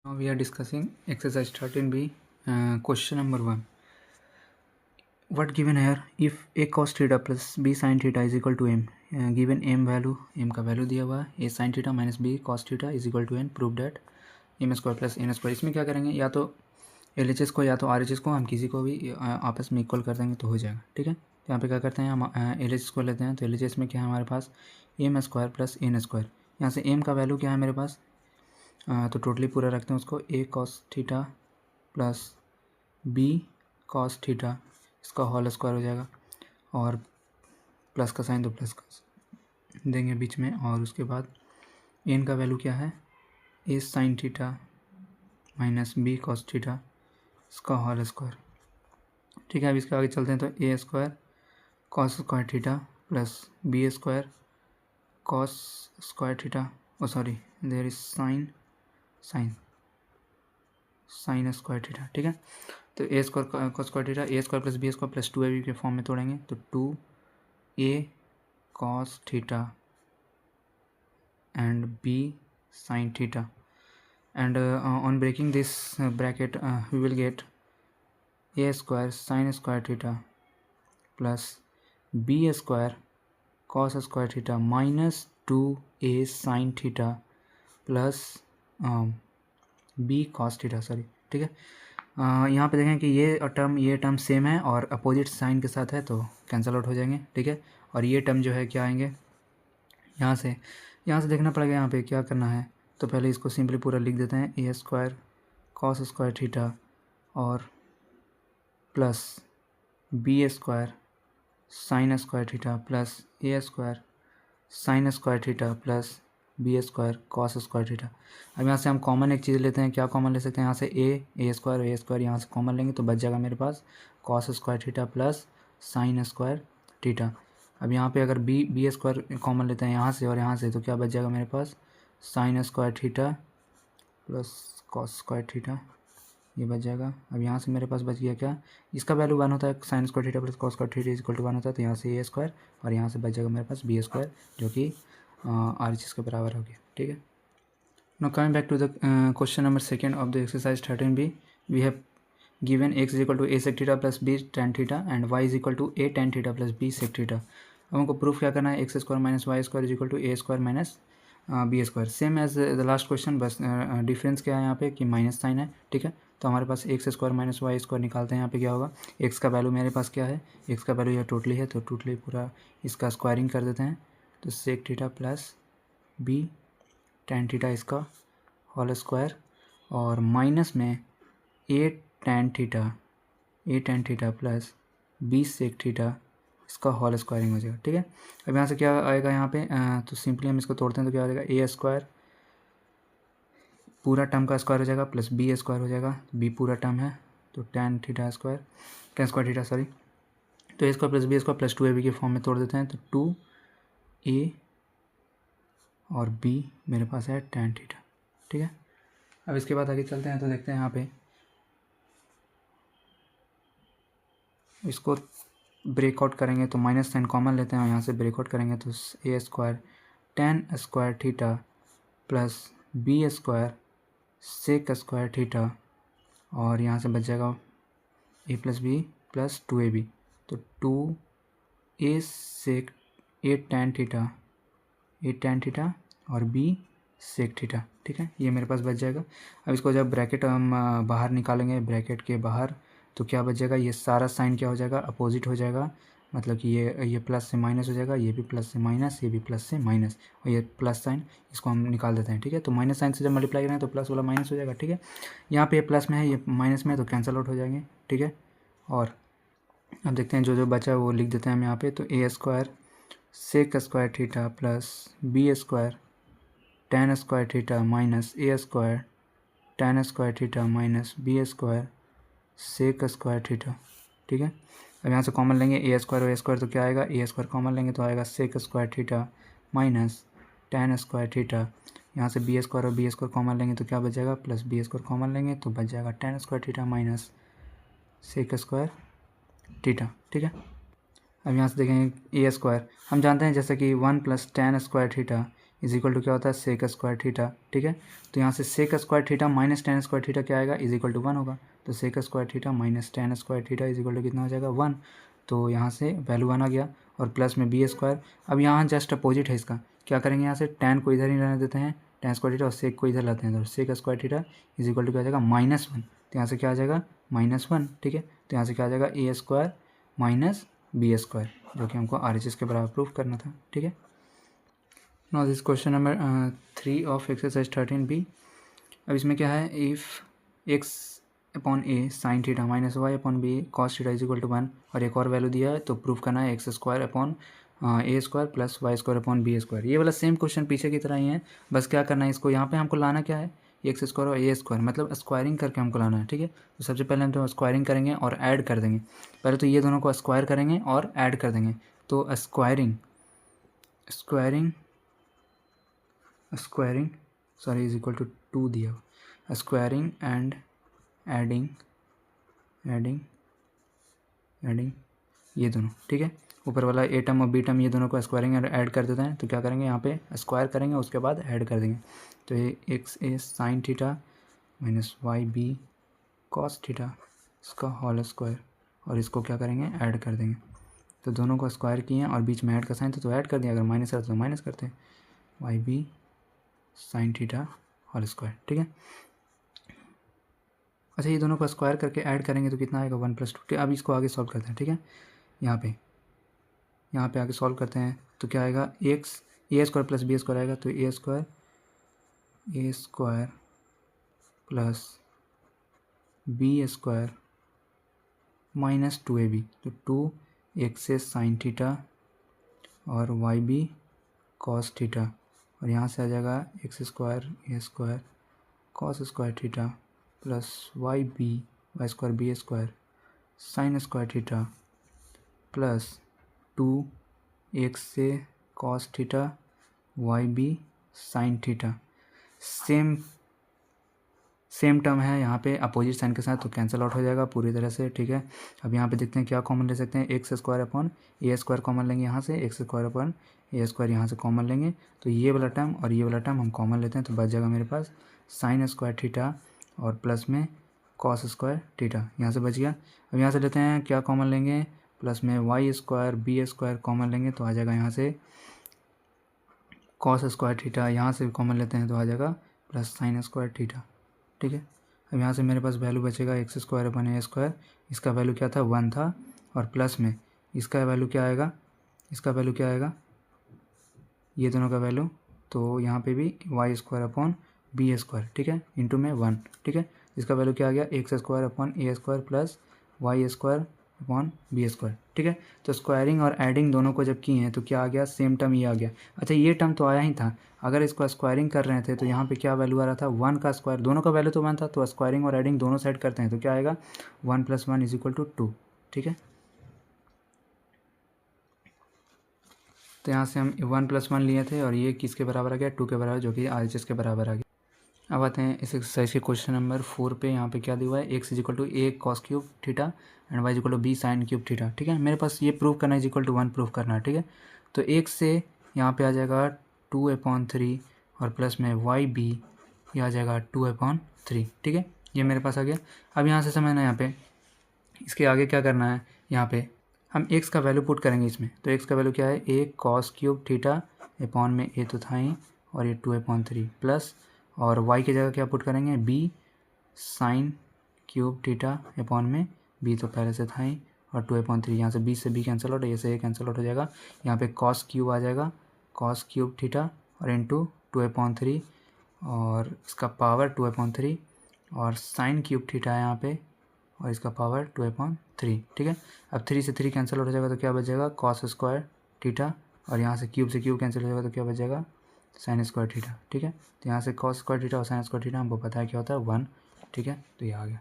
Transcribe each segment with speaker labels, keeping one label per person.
Speaker 1: Now we are discussing exercise 13b, question number 1. What given here? If a cos theta plus b sin theta is equal to m, given m value, m का value दिया हुआ है, a sin theta minus b cos theta is equal to n, prove that m square plus n square. इसमें क्या करेंगे, या तो LHS को या तो RHS को हम किसी को भी आपस में इक्वल कर देंगे तो हो जाएगा. ठीक है, तो यहाँ पे क्या करते हैं, हम LHS को लेते हैं. तो LHS में क्या है हमारे पास, m square plus n square. यहाँ से m का वैल्यू क्या है मेरे पास, तो टोटली पूरा रखते हैं उसको, a cos theta plus b cos theta, इसका होल स्क्वायर हो जाएगा, और प्लस का साइन तो प्लस का देंगे बीच में, और उसके बाद n का वैल्यू क्या है, a sin theta minus b cos theta, इसका होल स्क्वायर. ठीक है, अब इसके आगे चलते हैं. तो a square cos square theta plus b square cos square theta, there is sine square theta. ठीक है, तो A square cos square theta, A square plus B square plus 2ab के फॉर्म में तोड़ेंगे तो 2a cos theta and b sin theta, and on breaking this bracket we will get a square sin square theta plus b square cos square theta minus 2a sin theta plus b cos theta. ठीक है, यहाँ पे देखें कि ये term same है और opposite sign के साथ है तो कैंसिल आउट हो जाएंगे. ठीक है, और ये टर्म जो है क्या आएंगे, यहाँ से देखना पड़ेगा यहाँ पे क्या करना है. तो पहले इसको सिंपली पूरा लिख देते हैं, A square cos square theta और plus B square sine square theta plus A square sine square theta plus B square cos square theta. अब यहाँ से हम कॉमन एक चीज़ लेते हैं, क्या कॉमन ले सकते हैं, यहाँ से ए स्क्वायर यहाँ से कॉमन लेंगे तो बच जाएगा मेरे पास cos square theta plus sine square theta. अब यहाँ पे अगर बी स्क्वायर कॉमन लेते हैं यहाँ से और यहाँ से, तो क्या बच जाएगा मेरे पास sine square theta plus cos square theta, ये बच जाएगा. अब यहाँ से मेरे पास बच गया क्या, इसका वैल्यू 1 होता है, sine square theta plus cos square theta equal to 1 होता है, तो यहाँ से ए स्क्वायर और यहाँ से बच जाएगा मेरे पास बी स्क्वायर जो कि RHS के बराबर हो गया. ठीक है, now coming back to the question number 2 of the exercise 13b. We have given x is equal to a sec theta plus b tan theta and y is equal to a tan theta plus b sec theta. अब हमको proof क्या करना है, x square minus y square is equal to a square minus B square, same as the last question, बस difference क्या है यहाँ पे कि माइनस साइन है. ठीक है, तो हमारे पास x square minus y square निकालते हैं. यहाँ पे क्या होगा, एक्स का वैल्यू मेरे पास क्या है, एक्स का वैल्यू यह टोटली है, तो टोटली पूरा इसका स्क्वायरिंग कर देते हैं. तो sec theta plus B tan theta इसका होल स्क्वायर, और माइनस में A tan theta plus B sec theta इसका होल स्क्वायरिंग हो जाएगा. ठीक है, अब यहाँ से क्या आएगा यहाँ पे, तो सिंपली हम इसको तोड़ते हैं तो क्या हो जाएगा, ए स्क्वायर पूरा टर्म का स्क्वायर हो जाएगा प्लस बी स्क्वायर हो जाएगा, बी पूरा टर्म है तो टैन स्क्वायर थीटा तो A square plus B square plus 2ab के फॉर्म में तोड़ देते हैं. तो 2a और b मेरे पास है टैन थीटा. ठीक है, अब इसके बाद आगे चलते हैं तो देखते हैं यहाँ पे इसको ब्रेकआउट करेंगे तो माइनस साइन कॉमन लेते हैं और यहाँ से ब्रेकआउट करेंगे तो A square tan square theta plus B square sec square theta, और यहाँ से बच जाएगा ए प्लस बी प्लस 2ab, तो 2a सेक ए टैन थीटा और b सेक थीटा. ठीक है, ये मेरे पास बच जाएगा. अब इसको जब ब्रैकेट हम बाहर निकालेंगे, ब्रैकेट के बाहर, तो क्या बच जाएगा, ये सारा साइन क्या हो जाएगा, अपोजिट हो जाएगा, मतलब कि ये प्लस से माइनस हो जाएगा, ये भी प्लस से माइनस, ये भी प्लस से माइनस, और ये प्लस साइन इसको हम निकाल देते हैं. ठीक है, तो माइनस साइन से जब मल्टीप्लाई करेंगे तो प्लस वाला माइनस हो जाएगा. ठीक है, यहाँ पे ये प्लस में है, ये माइनस में है, तो कैंसिल आउट हो जाएंगे. ठीक है, और अब देखते हैं जो बचा वो लिख देते हैं हम यहाँ पे. तो A square sec square theta plus B square tan square theta minus A square tan square theta minus B square sec square theta. ठीक है, अब यहाँ से कॉमन लेंगे ए स्क्वायर तो क्या आएगा, ए स्क्वायर कॉमन लेंगे तो आएगा sec square theta minus tan square theta. यहाँ से बी स्क्वायर और बी स्क्वायर कॉमन लेंगे तो क्या बच जाएगा, प्लस बी स्क्वायर कॉमन लेंगे तो बच जाएगा tan square theta minus sec square theta. ठीक है, अब यहाँ से देखेंगे ए स्क्वायर हम जानते हैं जैसे कि 1 plus tan square theta is equal to क्या होता है सेक स्क्वायर थीटा, ठीक है। तो यहाँ से sec square theta minus tan square theta क्या आएगा, इज इक्वल टू 1 होगा। तो sec square theta minus tan square theta is equal to कितना हो जाएगा 1। तो यहाँ से वैल्यू 1 आ गया और प्लस में बी स्क्वायर। अब यहाँ जस्ट अपोजिट है इसका, क्या करेंगे यहाँ से टेन को इधर ही रहने देते हैं, टेन स्क्वायर थीटा, और सेक को इधर लाते हैं, तो sec square theta is equal to क्या आ जाएगा -1। तो यहाँ से क्या आ जाएगा -1, ठीक है। तो यहाँ से क्या आ जाएगा ए स्क्वायर माइनस बी स्क्वायर, जो कि हमको RHS के बराबर प्रूफ करना था, ठीक है। Now this question number 3 of exercise 13B। अब इसमें क्या है, if x upon a sine theta minus y upon b cos theta is equal to 1, और एक और वैल्यू दिया है तो प्रूफ करना है x square upon A square plus y square upon B square. ये वाला सेम क्वेश्चन पीछे की तरह ही है, बस क्या करना है इसको, यहाँ पे हमको लाना क्या है एक्स स्क्वायर और ए स्क्वायर, मतलब स्क्वायरिंग करके हमको लाना है, ठीक है। तो सबसे पहले हम तो स्क्वायरिंग करेंगे और ऐड कर देंगे। पहले तो ये दोनों को स्क्वायर करेंगे और ऐड कर देंगे। तो squaring sorry is equal to 2 दिया, स्क्वायरिंग एंड एडिंग ये दोनों, ठीक है। ऊपर वाला ए टर्म और बी टर्म ये दोनों को स्क्वायरिंग एंड ऐड कर देते हैं। तो क्या करेंगे यहाँ पे स्क्वायर करेंगे, उसके बाद ऐड कर देंगे। तो ये x A sine theta minus y B cos theta इसका होल स्क्वायर, और इसको क्या करेंगे ऐड कर देंगे। तो दोनों को स्क्वायर किए और बीच में ऐड का साइन था तो ऐड कर दिया, अगर माइनस रहता तो माइनस करते हैं, y B sine theta whole square, ठीक है। अच्छा, ये दोनों को स्क्वायर करके ऐड करेंगे तो कितना आएगा 1 + 2। अब इसको आगे सॉल्व करते हैं, ठीक है। यहाँ पे आगे सॉल्व करते हैं तो क्या आएगा, x A square plus B square आएगा। तो A square plus B square minus 2ab, तो 2x साइन थीटा और वाई बी कॉस थीटा, और यहाँ से आ जाएगा x square A square cos square theta plus y square B square sine square theta plus 2x cos theta y B sine theta. Same term है यहाँ पे opposite sign के साथ, तो कैंसिल आउट हो जाएगा पूरी तरह से, ठीक है। अब यहाँ पे देखते हैं क्या कॉमन ले सकते हैं, x square upon A square common लेंगे यहाँ से, x square upon A square यहाँ से कॉमन लेंगे। तो ये वाला टर्म और ये वाला टर्म हम कॉमन लेते हैं, तो बच जाएगा मेरे पास साइन स्क्वायर थीटा और प्लस में कॉस स्क्वायर थीटा, यहाँ से बच गया। अब यहाँ से लेते हैं क्या कॉमन लेंगे, प्लस में y square B square common लेंगे तो आ जाएगा यहाँ से कॉस स्क्वायर थीटा, यहाँ से कॉमन लेते हैं तो आ जाएगा प्लस साइन स्क्वायर थीटा, ठीक है। अब यहाँ से मेरे पास वैल्यू बचेगा एक्स स्क्वायर अपन ए स्क्वायर, इसका वैल्यू क्या था 1 था, और प्लस में इसका वैल्यू क्या आएगा, ये दोनों का वैल्यू, तो यहाँ पे भी y square upon B square, ठीक है, इंटू में 1, ठीक है। इसका वैल्यू क्या आ गया x square upon A square plus y square upon B square, ठीक है। तो स्क्वायरिंग और एडिंग दोनों को जब किए हैं तो क्या आ गया, सेम टर्म ये आ गया। अच्छा, ये टर्म तो आया ही था, अगर इसको स्क्वायरिंग कर रहे थे तो यहाँ पे क्या वैल्यू आ रहा था 1 का स्क्वायर, दोनों का वैल्यू तो 1 था, तो स्क्वायरिंग और एडिंग दोनों साइड करते हैं तो क्या आएगा 1 + 1 इज इक्वल टू 2, ठीक है। तो यहाँ से हम 1 + 1 लिए थे और ये किसके बराबर आ गया 2 के बराबर, जो कि RHS के बराबर आ गया। अब आते हैं इस एक्सरसाइज के क्वेश्चन नंबर 4 पे। यहाँ पे क्या दिया हुआ है, x is equal to a cos cube theta and y is equal to b sine cube theta, ठीक है। मेरे पास ये प्रूव करना इज इक्वल टू 1 प्रूव करना है, ठीक है। तो एक से यहाँ पे आ जाएगा 2/3 और प्लस में वाई बी ये आ जाएगा 2/3, ठीक है। ये मेरे पास आ गया। अब यहाँ से समझना, यहाँ पे इसके आगे क्या करना है, यहाँ पे हम एक्स का वैल्यू पुट करेंगे इसमें। तो एक्स का वैल्यू क्या है, ए कॉस क्यूब थीटा अपॉन में ए तो था ही, और ये 2/3 प्लस, और y की जगह क्या पुट करेंगे, b sign cube theta upon में b तो पहले से था ही, और 2/3, यहाँ से b से b कैंसिल आउट, ये से a कैंसिल आउट हो जाएगा। यहाँ पे cos क्यूब आ जाएगा, cos क्यूब थीटा और इंटू 2/3 और इसका पावर 2/3 और साइन क्यूब थीटा है यहाँ पे और इसका पावर 2/3, ठीक है। अब 3 से 3 कैंसिल हो जाएगा तो क्या बचेगा कॉस स्क्वायर थीटा, और यहाँ से क्यूब कैंसिल हो जाएगा तो क्या बचेगा साइन स्क्वायर थीटा, ठीक है। तो यहाँ से कॉस स्क्वायर थीटा और साइन स्क्वायर थीटा हमको पता है क्या होता है 1, ठीक है। तो ये आ गया।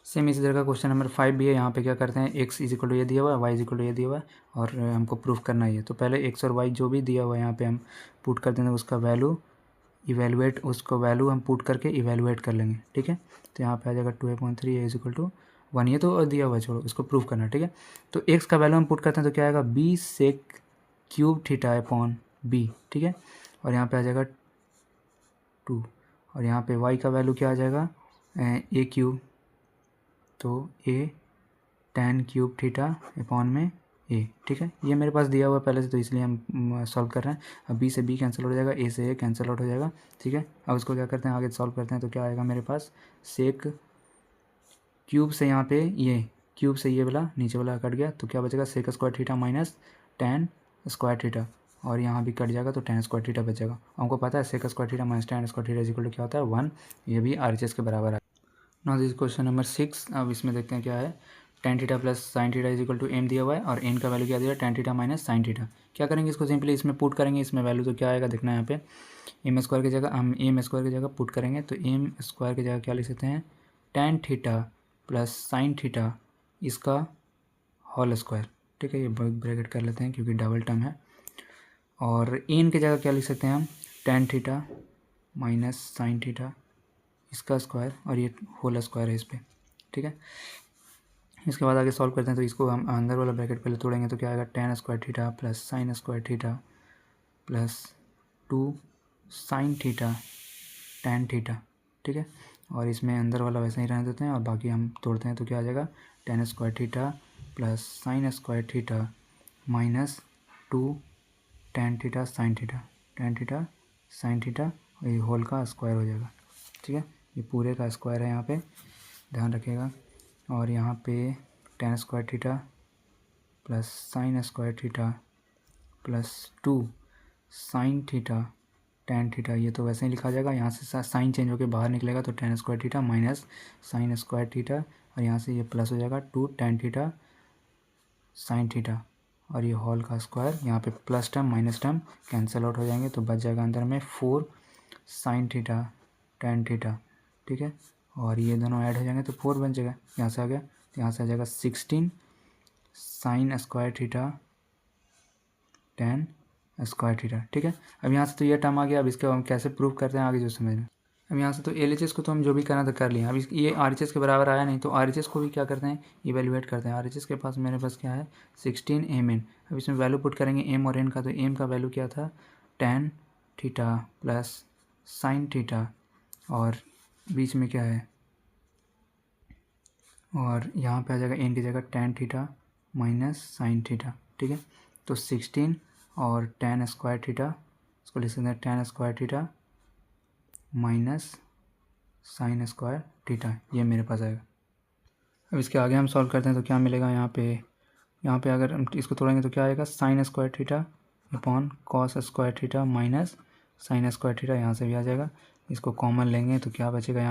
Speaker 1: सेम इसी तरह का क्वेश्चन नंबर 5 भी है। यहाँ पे क्या करते हैं, एक्स इज इक्वल टू ये दिया हुआ है, वाई इज इक्वल टू ये दिया हुआ है और हमको प्रूफ करना ही है। तो पहले एक्स और वाई जो भी दिया हुआ है यहाँ पे हम पुट कर देंगे, उसका वैल्यू उसको वैल्यू हम पुट करके इवेलुएट कर लेंगे, ठीक है। तो यहाँ पे आ जाएगा 2/3 इज इक्वल टू 1, ये तो दिया हुआ है, छोड़ो इसको प्रूफ करना है, ठीक है। तो एक्स का वैल्यू हम पुट करते हैं तो क्या आएगा b sec cube theta upon b, ठीक है। और यहाँ पे आ जाएगा 2, और यहाँ पे y का वैल्यू क्या आ जाएगा ए क्यूब, तो ए tan क्यूब थीटा अपॉन में ए। ठीक है, ये मेरे पास दिया हुआ है पहले से, तो इसलिए हम सॉल्व कर रहे हैं। अब बी से बी कैंसिल हो जाएगा, ए से ए कैंसिल आउट हो जाएगा। ठीक है, अब उसको क्या करते हैं, आगे सॉल्व करते हैं। तो क्या आएगा मेरे पास, सेक क्यूब से यहाँ पे ये क्यूब से ये वाला नीचे वाला कट गया, तो क्या बचेगा, sec square theta minus tan square theta, और यहाँ भी कट जाएगा तो tan स्क्वायर थीटा बचेगा। हमको पता है sec square theta minus tan square theta equal to क्या होता है, 1। ये भी RHS के बराबर है। Now this question number 6। अब इसमें देखते हैं क्या है। tan theta plus sine theta is equal to m दिया हुआ है, और एन का वैल्यू क्या दिया है, tan theta minus sine theta. क्या करेंगे, इसको सिंपली इसमें पुट करेंगे, इसमें वैल्यू तो क्या आएगा देखना है। यहाँ पे एम स्क्वायर की जगह हम एम स्क्वायर की जगह पुट करेंगे, तो एम स्क्वायर की जगह क्या लिख सकते हैं, tan theta plus sine theta इसका होल स्क्वायर। ठीक है, ये ब्रैकेट कर लेते हैं क्योंकि डबल टर्म है। और एन की जगह क्या लिख सकते हैं हम, tan theta minus sine theta इसका स्क्वायर, और ये होल स्क्वायर है इस पर। ठीक है, इसके बाद आगे सॉल्व करते हैं। तो इसको हम अंदर वाला ब्रैकेट पहले तोड़ेंगे, तो क्या आएगा, tan square theta plus sine square theta plus 2 sine theta tan theta. ठीक है, और इसमें अंदर वाला वैसे ही रहने देते हैं, और बाकी हम तोड़ते हैं। तो क्या आ जाएगा, tan square theta plus sine square theta minus 2 tan theta sine theta, tan theta sine theta, और ये होल का स्क्वायर हो जाएगा। ठीक है, ये पूरे का स्क्वायर है यहाँ पे, ध्यान रखिएगा। और यहाँ पे tan square theta plus sine square theta plus 2 sine theta tan theta, ये तो वैसे ही लिखा जाएगा। यहाँ से साइन चेंज होकर बाहर निकलेगा, तो tan square theta minus sine square theta, और यहाँ से ये प्लस हो जाएगा 2 tan थीटा साइन थीटा, और ये होल का स्क्वायर। यहाँ पे plus term minus term cancel out हो जाएंगे, तो बच जाएगा अंदर में 4 साइन थीटा tan थीटा। ठीक है, और ये दोनों ऐड हो जाएंगे तो 4 बन जाएगा, यहाँ से आ गया। तो यहाँ से आ जाएगा 16 sign square theta tan square theta. ठीक है, अब यहाँ से तो ये टर्म आ गया। अब इसके हम कैसे प्रूव करते हैं आगे जो समझ में। अब यहाँ से तो LHS को तो हम जो भी करना था कर लिया। अब ये RHS के बराबर आया नहीं, तो RHS को भी क्या करते हैं, इवेलुएट करते हैं। RHS के पास मेरे पास क्या है, 16 mn। अब इसमें वैल्यू पुट करेंगे m और n का, तो m का वैल्यू क्या था, tan theta plus sine theta, और बीच में क्या है, और यहाँ पे आ जाएगा n की जगह tan theta minus sine theta. ठीक है, तो 16 और tan स्क्वायर थीटा, इसको लिख सकते हैं tan square theta minus sine square theta, ये मेरे पास आएगा। अब इसके आगे हम सॉल्व करते हैं, तो क्या मिलेगा यहाँ पे अगर हम इसको तोड़ेंगे तो क्या आएगा, sign square theta upon cos square theta minus sine square theta, यहाँ से भी आ जाएगा। इसको कॉमन लेंगे तो क्या बचेगा,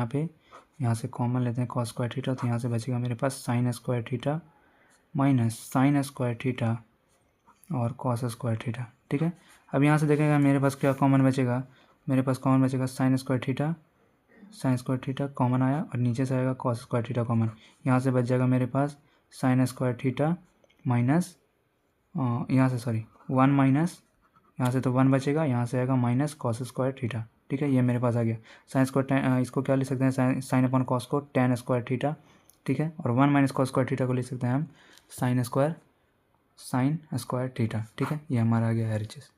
Speaker 1: यहाँ से कॉमन लेते हैं कॉस स्क्वायर थीटा, तो यहाँ से बचेगा मेरे पास sine square theta minus sine square theta और कॉस स्क्वायर थीटा। ठीक है, अब यहाँ से देखेगा मेरे पास क्या कॉमन बचेगा, मेरे पास कॉमन बचेगा साइन स्क्वायर थीटा कॉमन आया, और नीचे से आएगा कॉस स्क्वायर थीटा कॉमन। यहाँ से बच जाएगा मेरे पास साइन स्क्वायर थीटा माइनस यहाँ से 1 माइनस, यहाँ से तो 1 बचेगा, यहाँ से आएगा माइनस कॉस स्क्वायर थीटा। ठीक है, ये मेरे पास आ गया। साइन स्क्वायर इसको क्या लिख सकते हैं, साइन अपॉन कॉस को tan स्क्वायर थीटा। ठीक है, और 1 माइनस कॉस स्क्वायर थीटा को लिख सकते हैं हम साइन स्क्वायर थीटा। ठीक है, ये हमारा आ गया RHS।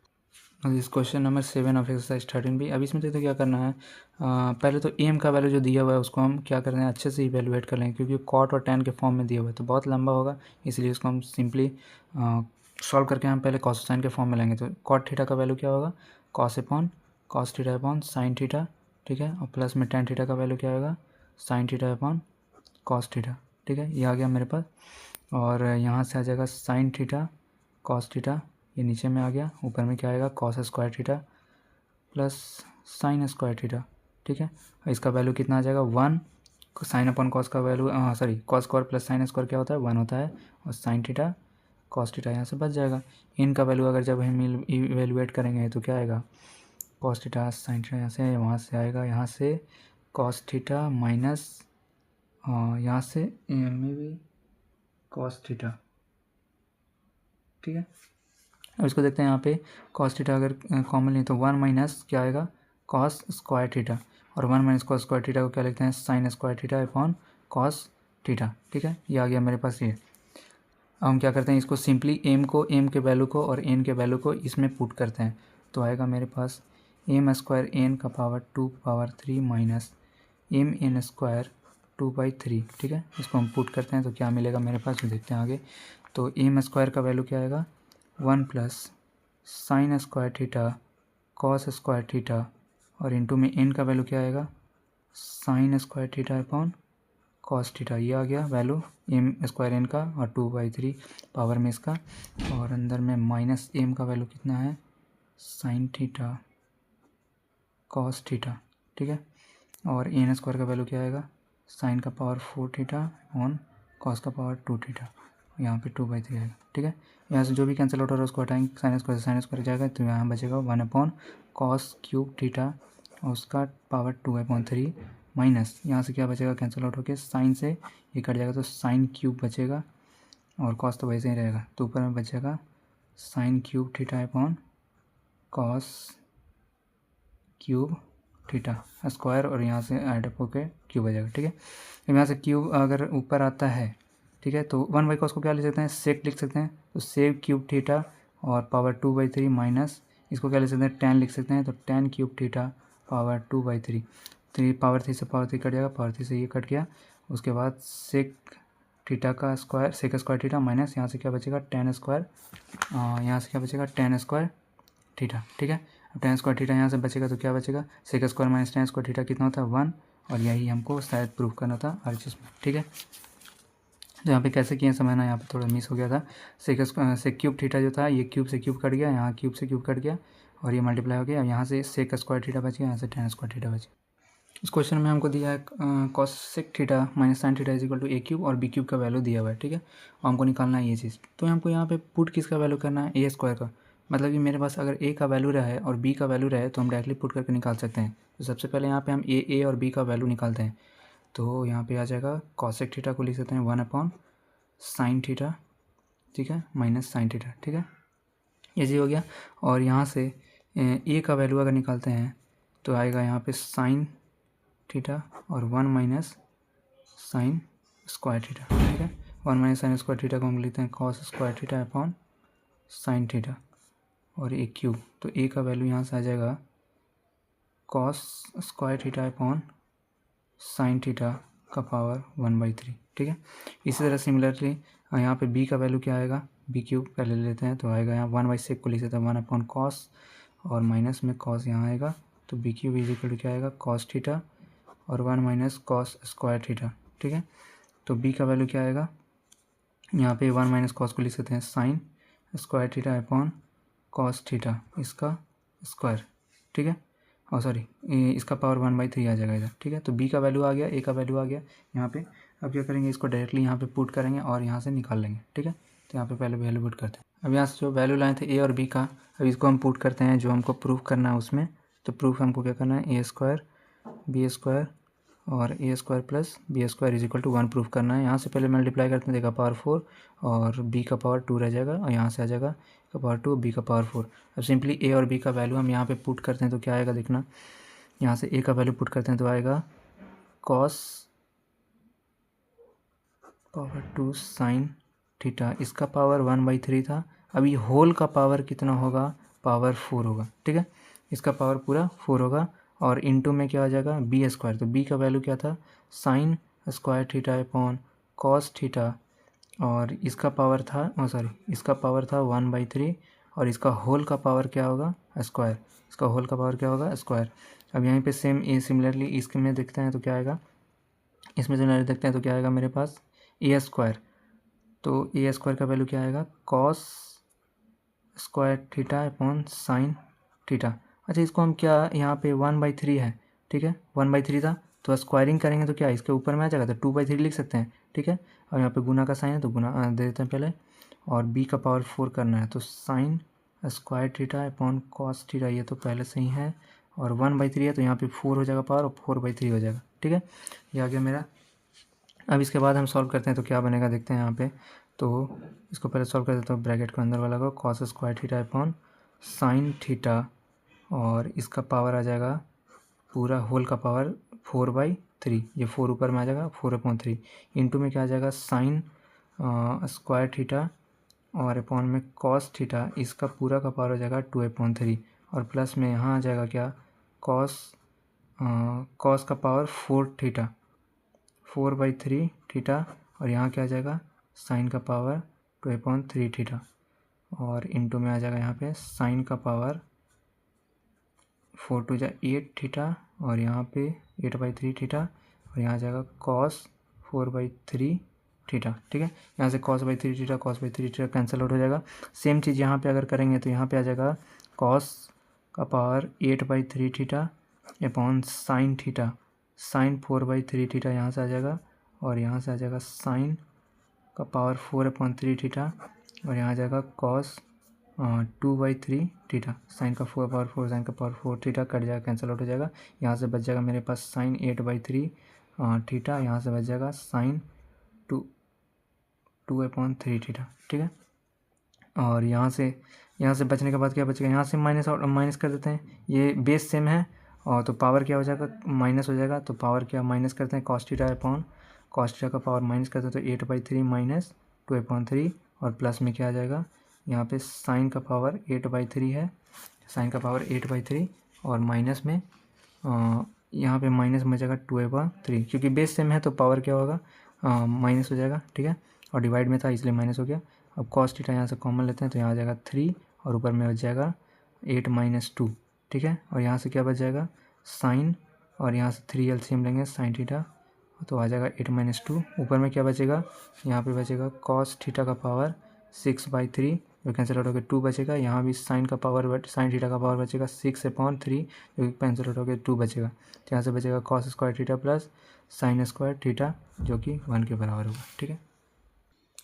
Speaker 1: इस question number 7 of exercise 13B। अब इसमें देखते क्या करना है, पहले तो एम का वैल्यू जो दिया हुआ है उसको हम क्या करते हैं, अच्छे से इवेलुएट कर लेंगे, क्योंकि कॉट और tan के फॉर्म में दिया हुआ है तो बहुत लंबा होगा, इसलिए उसको हम सिंपली सॉल्व करके हम पहले कॉस साइन के फॉर्म में लेंगे। तो कॉट थीटा का वैल्यू क्या होगा, cos theta upon sine theta. ठीक है, और प्लस में tan थीटा का वैल्यू क्या होगा, sine theta upon cos theta. ठीक है, ये आ गया मेरे पास, और यहाँ से आ जाएगा साइन थीटा कॉस थीटा, ये नीचे में आ गया। ऊपर में क्या आएगा, cos square theta plus sine square theta. ठीक है, इसका वैल्यू कितना आ जाएगा, 1। साइन अपॉन कॉस का value cos square plus sine square क्या होता है, 1 होता है, और साइन थीटा कॉस थीटा यहाँ से बच जाएगा। इनका वैल्यू अगर जब हम इवेलुएट करेंगे तो क्या आएगा, कॉस थीटा साइन थीटा, यहाँ से वहाँ से आएगा, यहाँ से कॉस थीटा माइनस यहाँ से में भी कॉस थीटा। ठीक है, अब इसको देखते हैं, यहाँ पे कॉस थीटा अगर कॉमन लें तो 1 माइनस क्या आएगा, कॉस स्क्वायर थीटा, और 1 माइनस कॉस स्क्वायर थीटा को क्या लिखते हैं, sign square theta upon cos theta. ठीक है, ये आ गया मेरे पास ये। अब हम क्या करते हैं, इसको सिंपली एम के वैल्यू को और एन के वैल्यू को इसमें पुट करते हैं, तो आएगा मेरे पास एम स्क्वायर एन का पावर 2 पावर 3 माइनस एम एन स्क्वायर 2/3। ठीक है, इसको हम पुट करते हैं तो क्या मिलेगा मेरे पास, देखते हैं आगे। तो एम स्क्वायर का वैल्यू क्या आएगा, 1 plus sine square theta cos square theta, और इंटू में एन का वैल्यू क्या आएगा, sign square theta upon cos theta. ये आ गया वैल्यू एम स्क्वायर एन का, और 2/3 पावर में इसका, और अंदर में माइनस एम का वैल्यू कितना है, साइन थीटा कॉस थीटा। ठीक है, और एन स्क्वायर का वैल्यू क्या आएगा, साइन का पावर 4 थीटा ऑन कॉस का पावर 2 थीटा, यहाँ पे 2/3 आएगा। ठीक है, यहाँ से जो भी कैंसिल आउट हो रहा है उसको हटाएंगे, साइन स्क्वायर जाएगा तो यहाँ बचेगा 1/cos³ थीटा और उसका पावर 2/3 माइनस यहाँ से क्या बचेगा, कैंसिल आउट होकर साइन से ये कट जाएगा तो sin³ बचेगा, और कॉस तो वैसे ही रहेगा, तो ऊपर में बचेगा sin³ theta upon cos³ theta square, और यहाँ से एड अप होकर क्यूब आ जाएगा। ठीक है, यहाँ से क्यूब अगर ऊपर आता है, ठीक है, तो 1/cos को क्या लिख सकते हैं, सेक लिख सकते हैं, तो sec³ थीटा और पावर 2/3 माइनस इसको क्या लिख सकते हैं, tan लिख सकते हैं, तो tan³ थीटा पावर 2/3, 3 पावर 3 से पावर 3 कट जाएगा, पावर 3 से ये कट गया, उसके बाद सेक थीटा का square, sec square theta minus यहाँ से क्या बचेगा, tan स्क्वायर, यहाँ से क्या बचेगा, tan स्क्वायर थीटा। ठीक है, अब tan स्क्वायर थीटा यहाँ से बचेगा तो क्या बचेगा, sec square minus tan square theta कितना होता है, 1, और यही हमको शायद प्रूफ करना था हर चीज़ में। ठीक है, तो यहाँ पे कैसे किए समझना, यहाँ पे थोड़ा मिस हो गया था। sec³ थीटा जो था, ये क्यूब से क्यूब कट गया, यहाँ क्यूब से क्यूब कट गया, और ये मल्टीप्लाई हो गया, यहाँ से सेक स्क्वायर थीटा बच गया, यहाँ से tan स्क्वायर थीटा बच गया। इस क्वेश्चन में हमको दिया है cos theta minus sine theta is equal to a³ और b³ का वैल्यू दिया हुआ है। ठीक है, और हमको निकालना है ये चीज़, तो हमको यहाँ पे पुट किसका वैल्यू करना है, a स्क्वायर का, मतलब कि मेरे पास अगर a का वैल्यू रहे और b का वैल्यू रहे तो हम डायरेक्टली पुट करके निकाल सकते हैं। तो सबसे पहले यहाँ पे हम a और b का वैल्यू निकालते हैं, तो यहाँ पे आ जाएगा cos थीटा को लिख सकते हैं 1/sin थीटा, ठीक है, माइनस साइन थीटा। ठीक है, ये जी हो गया, और यहाँ से a का वैल्यू अगर निकालते हैं तो आएगा यहाँ पे साइन थीटा और 1 माइनस साइन स्क्वायर थीटा। ठीक है, 1 माइनस साइन स्क्वायर थीटा को हम लेते हैं cos square theta upon sine theta, और a क्यूब, तो a का वैल्यू यहाँ से आ जाएगा cos square theta upon sine theta का पावर 1/3। ठीक है, इसी तरह सिमिलरली यहाँ पे b का वैल्यू क्या आएगा, b³ पहले ले लेते हैं, तो आएगा यहाँ 1/sec को लिख सकते हैं 1/cos, और माइनस में cos यहाँ आएगा, तो b³ इजिकल टू क्या आएगा, cos थीटा और 1 माइनस कॉस स्क्वायर थीटा। ठीक है, तो b का वैल्यू क्या आएगा, यहाँ पे 1 माइनस कॉस को लिख सकते हैं sign square theta upon cos theta, इसका स्क्वायर। ठीक है, और सॉरी इसका पावर 1/3 आ जाएगा इधर। ठीक है, तो b का वैल्यू आ गया, a का वैल्यू आ गया यहाँ पे। अब क्या करेंगे, इसको डायरेक्टली यहाँ पे पुट करेंगे और यहाँ से निकाल लेंगे। ठीक है, तो यहाँ पे पहले वैल्यू पुट करते हैं। अब यहाँ से जो वैल्यू लाए थे a और b का, अब इसको हम पुट करते हैं जो हमको प्रूफ करना है उसमें। तो प्रूफ हमको क्या करना है, a स्क्वायर b स्क्वायर और a square plus b square is equal to 1 proof करना है। यहाँ से पहले मल्टीप्लाई करते हैं, देखा पावर 4 और b का पावर 2 रह जाएगा, और यहाँ से आ जाएगा का पावर 2 b का पावर 4। अब सिंपली a और b का वैल्यू हम यहाँ पे पुट करते हैं तो क्या आएगा देखना, यहाँ से a का वैल्यू पुट करते हैं तो आएगा कॉस पावर 2 साइन थीटा, इसका पावर 1/3 था। अब ये होल का पावर कितना होगा, पावर 4 होगा। ठीक है, इसका पावर पूरा 4 होगा, और इनटू में क्या आ जाएगा, b स्क्वायर, तो b का वैल्यू क्या था, sign square theta upon cos theta, और इसका पावर था सॉरी इसका पावर था 1/3, और इसका होल का पावर क्या होगा, स्क्वायर, इसका होल का पावर क्या होगा, स्क्वायर। अब यहीं पे सेम सिमिलरली इसमें देखते हैं तो क्या आएगा, इसमें सिमिलरली देखते हैं तो क्या आएगा मेरे पास, a स्क्वायर, तो a स्क्वायर का वैल्यू क्या आएगा, cos square theta upon sine theta. अच्छा, इसको हम क्या, यहाँ पे 1/3 है, ठीक है, 1/3 था, तो स्क्वायरिंग करेंगे तो क्या इसके ऊपर में आ जाएगा, तो 2/3 लिख सकते हैं। ठीक है, और यहाँ पे गुना का साइन है तो गुना दे देते हैं पहले, और b का पावर 4 करना है, तो sign square theta upon cos theta, ये तो पहले से ही है, और 1/3 है तो यहाँ पे 4 हो जाएगा पावर, और 4/3 हो जाएगा। ठीक है, ये आ गया मेरा। अब इसके बाद हम सॉल्व करते हैं तो क्या बनेगा देखते हैं यहाँ पे। तो इसको पहले सॉल्व करते हैं, तो ब्रैकेट के अंदर वाला को cos square theta upon sine theta, और इसका पावर आ जाएगा पूरा होल का पावर 4/3, ये 4 ऊपर में आ जाएगा 4/3, इंटू में क्या आ जाएगा, साइन स्क्वायर थीटा और अपॉन में कॉस थीटा, इसका पूरा का पावर हो जाएगा 2/3, और प्लस में यहाँ आ जाएगा क्या, कॉस का पावर 4 थीटा, 4/3 थीटा, और यहाँ क्या आ जाएगा साइन का पावर 2/3 थीटा, और इंटू में आ जाएगा यहाँ पे साइन का पावर 4 2 जा 8 थीटा, और यहाँ पे 8/3 थीटा, और यहाँ आ जाएगा कॉस 4/3 थीटा। ठीक है, यहाँ से cos/3 theta cos/3 theta cancel out हो जाएगा। सेम चीज़ यहाँ पे अगर करेंगे तो यहाँ पे आ जाएगा कॉस का power 8/3 theta upon sine theta, sine 4/3 theta यहाँ से आ जाएगा, और यहाँ से आ जाएगा साइन का पावर 4/3 थीटा, और यहाँ आ जाएगा कॉस 2/3 थीटा, साइन का 4/4 साइन का पावर 4 थीटा कट जाएगा, कैंसिल आउट हो जाएगा। यहाँ से बच जाएगा मेरे पास साइन 8/3 थीटा, यहाँ से बच जाएगा साइन 2/3 थीटा। ठीक है, और यहाँ से बचने के बाद क्या बचेगा, यहाँ से माइनस कर देते हैं, ये बेस सेम है, और तो पावर क्या हो जाएगा माइनस हो जाएगा, तो पावर क्या माइनस करते हैं cos theta upon cos theta का पावर माइनस करते हैं, तो 8/3 माइनस 2/3, और प्लस में क्या आ जाएगा, यहाँ पे साइन का पावर 8/3 है, साइन का पावर 8/3, और माइनस में यहाँ पे माइनस में जाएगा 2/3, क्योंकि बेस सेम है तो पावर क्या होगा माइनस हो जाएगा। ठीक है, और डिवाइड में था इसलिए माइनस हो गया। अब कॉस थीटा यहाँ से कॉमन लेते हैं तो यहाँ आ जाएगा 3, और ऊपर में बच जाएगा 8 - 2। ठीक है, और यहाँ से क्या बच जाएगा साइन, और यहाँ से 3 एलसीएम लेंगे साइन थीटा, तो आ जाएगा 8 - 2। ऊपर में क्या बचेगा, यहाँ पे बचेगा कॉस थीटा का पावर 6/3 जो कैंसिल आउट हो गया, 2 बचेगा। यहाँ भी साइन थीटा का पावर बचेगा 6/3 जो कि कैंसिल आउट हो गया, 2 बचेगा। तो यहाँ से बचेगा cos square theta plus sine square theta जो कि 1 के बराबर होगा। ठीक है,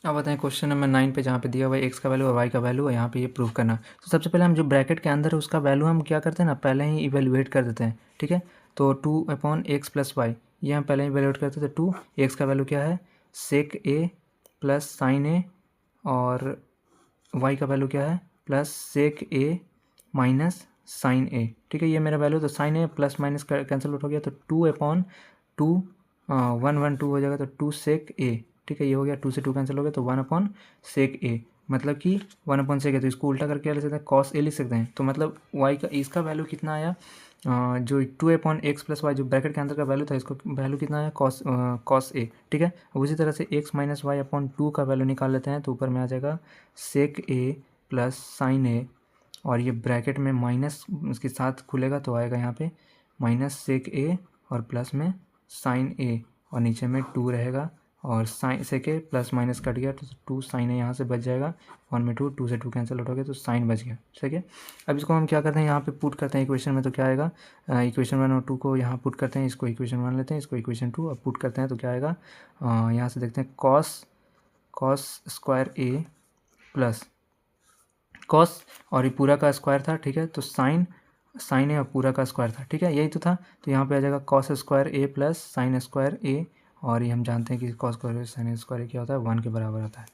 Speaker 1: अब बताएं क्वेश्चन नंबर 9 पे, जहाँ पे दिया हुआ है एक्स का वैल्यू और वाई का वैल्यू है, यहाँ पे ये प्रूव करना। तो सबसे पहले हम जो ब्रैकेट के अंदर है उसका वैल्यू हम क्या करते हैं ना, पहले ही इवेल्युएट कर देते हैं। ठीक है, तो 2/x + y ये हम पहले ही इवेल्युएट करते थे। 2 एक्स का वैल्यू क्या है सेक ए प्लस साइन ए, और वाई का वैल्यू क्या है प्लस सेक ए माइनस साइन ए। ठीक है, ये मेरा वैल्यू, तो साइन ए प्लस माइनस कैंसिल आउट हो गया, तो 2/2 1/2 हो जाएगा, तो 2 सेक ए। ठीक है, ये हो गया, 2 से 2 कैंसिल हो गया, तो 1/सेक ए, मतलब कि 1/सेक ए, तो इसको उल्टा करके लिख सकते हैं कॉस ए लिख सकते हैं। तो मतलब वाई का इसका वैल्यू कितना आया, जो 2/x + y जो ब्रैकेट के अंदर का वैल्यू था, इसको वैल्यू कितना आया कॉस ए। ठीक है, उसी तरह से x - y/2 का वैल्यू निकाल लेते हैं, तो ऊपर में आ जाएगा सेक ए प्लस साइन ए, और ये ब्रैकेट में माइनस उसके साथ खुलेगा तो आएगा यहाँ पे माइनस सेक ए और प्लस में साइन ए, और नीचे में 2 रहेगा, और साइन सेक ए प्लस माइनस कट गया तो 2 साइन ए यहाँ से बच जाएगा, 1/2 से 2 कैंसिल आउट हो गया, तो साइन बच गया। ठीक है, अब इसको हम क्या करते हैं यहाँ पे पुट करते हैं इक्वेशन में, तो क्या आएगा इक्वेशन 1 और 2 को यहाँ पुट करते हैं, इसको इक्वेशन 1 लेते हैं, इसको इक्वेशन 2 अब पुट करते हैं, तो क्या आएगा यहाँ से देखते हैं कॉस स्क्वायर ए प्लस कॉस, और ये पूरा का स्क्वायर था। ठीक है, तो साइन ए और पूरा का स्क्वायर था। ठीक है, यही तो था, तो यहाँ पे आ जाएगा कॉस स्क्वायर ए प्लस साइन स्क्वायर ए, और ये हम जानते हैं कि कॉस स्क्वायर साइन स्क्वायर क्या होता है 1 के बराबर होता है।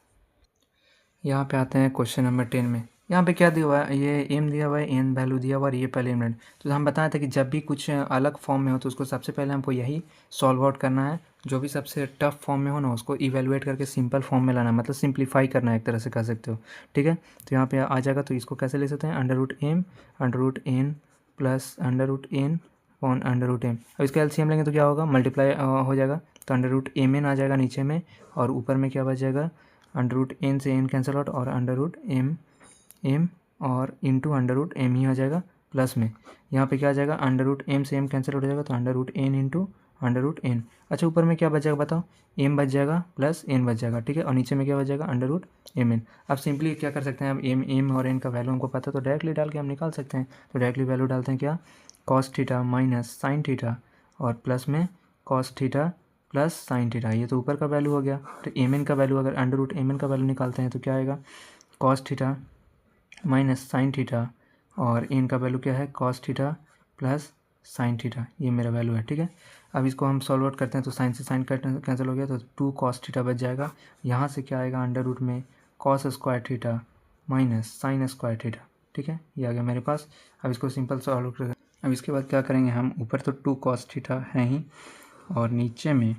Speaker 1: यहाँ पे आते हैं क्वेश्चन नंबर 10 में। यहाँ पे क्या दिया हुआ है, ये एम दिया हुआ है, एन वैल्यू दिया हुआ है, और ये पहले एलिमेंट। तो हम बताए थे कि जब भी कुछ अलग फॉर्म में हो तो उसको सबसे पहले हमको यही सॉल्व आउट करना है, जो भी सबसे टफ फॉर्म में हो ना उसको इवेलुएट करके सिंपल फॉर्म में लाना है, मतलब सिंप्लीफाई करना है, एक तरह से कह सकते हो। ठीक है, तो यहाँ पे आ जाएगा, तो इसको कैसे ले सकते हैं √m √n plus √n upon √m। अब इसका एलसीएम लेंगे तो क्या होगा मल्टीप्लाई हो जाएगा, तो √mn आ जाएगा नीचे में, और ऊपर में क्या बच जाएगा √n से n कैंसिल आउट, और √m और इंटू √m ही हो जाएगा, प्लस में यहाँ पे क्या आ जाएगा √m से m कैंसिल आउट हो जाएगा, तो √n इंटू √n। अच्छा, ऊपर में क्या बच जाएगा बताओ, m बच जाएगा प्लस n बच जाएगा। ठीक है, और नीचे में क्या बच जाएगा √mn। अब सिंपली क्या कर सकते हैं, अब m और n का वैल्यू हमको पता है, तो डायरेक्टली डाल के हम निकाल सकते हैं। तो डायरेक्टली वैल्यू डालते हैं क्या cos theta minus sine theta, और प्लस में cos theta plus sine theta, ये तो ऊपर का वैल्यू हो गया। तो mn का वैल्यू, अगर √mn का वैल्यू निकालते हैं तो क्या आएगा cos theta minus sine theta, और n का वैल्यू क्या है cos theta plus sine theta, ये मेरा वैल्यू है। ठीक है, अब इसको हम सॉल्व आउट करते हैं, तो साइन से साइन कैंसिल हो गया, तो 2 कॉस थीटा बच जाएगा। यहाँ से क्या आएगा √ में cos square theta minus sine square theta. ठीक है, ये आ गया मेरे पास। अब इसको सिंपल सॉल्व करते हैं। अब इसके बाद क्या करेंगे हम, ऊपर तो 2 कॉस थीटा है ही, और नीचे में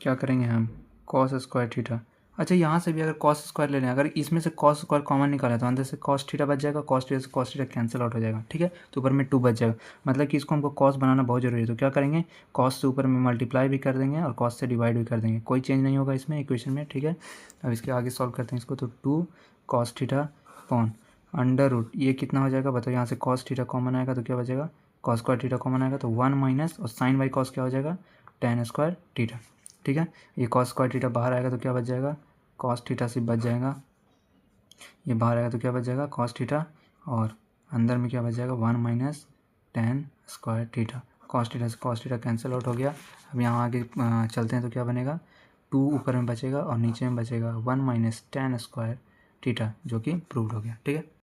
Speaker 1: क्या करेंगे हम कॉस स्क्वायर थीटा, अच्छा, यहाँ से भी अगर कॉस स्क्वायर ले लें, अगर इसमें से कॉस स्क्वायर कॉमन निकाला तो अंदर से कॉस थीटा बच जाएगा, कॉस थीटा से कॉस थीटा कैंसिल आउट हो जाएगा, ठीक है। तो ऊपर में 2 बच जाएगा, मतलब कि इसको हमको कॉस बनाना बहुत जरूरी है। तो क्या करेंगे, कॉस से ऊपर में मल्टीप्लाई भी कर देंगे और कॉस से डिवाइड भी कर देंगे, कोई चेंज नहीं होगा इसमें इक्वेशन में, ठीक है। अब इसके आगे सॉल्व करते हैं इसको। तो 2 cos theta upon under root, ये कितना हो जाएगा बताओ, यहाँ से कॉस थीटा कॉमन आएगा तो क्या बचेगा, कॉस स्क्वायर थीटा कॉमन आएगा तो 1 माइनस और साइन बाई कॉस क्या हो जाएगा, tan स्क्वायर थीटा, ठीक है। ये कॉस स्क्वायर थीटा बाहर आएगा तो क्या बच जाएगा, कॉस थीटा से बच जाएगा, ये बाहर आएगा तो क्या बच जाएगा कॉस थीटा, और अंदर में क्या बच जाएगा 1 minus tan square theta, cos theta से कॉस थीटा कैंसिल आउट हो गया। अब यहाँ आगे चलते हैं तो क्या बनेगा, 2 ऊपर में बचेगा और नीचे में बचेगा 1 माइनस tan स्क्वायर थीटा, जो कि प्रूव्ड हो गया, ठीक है।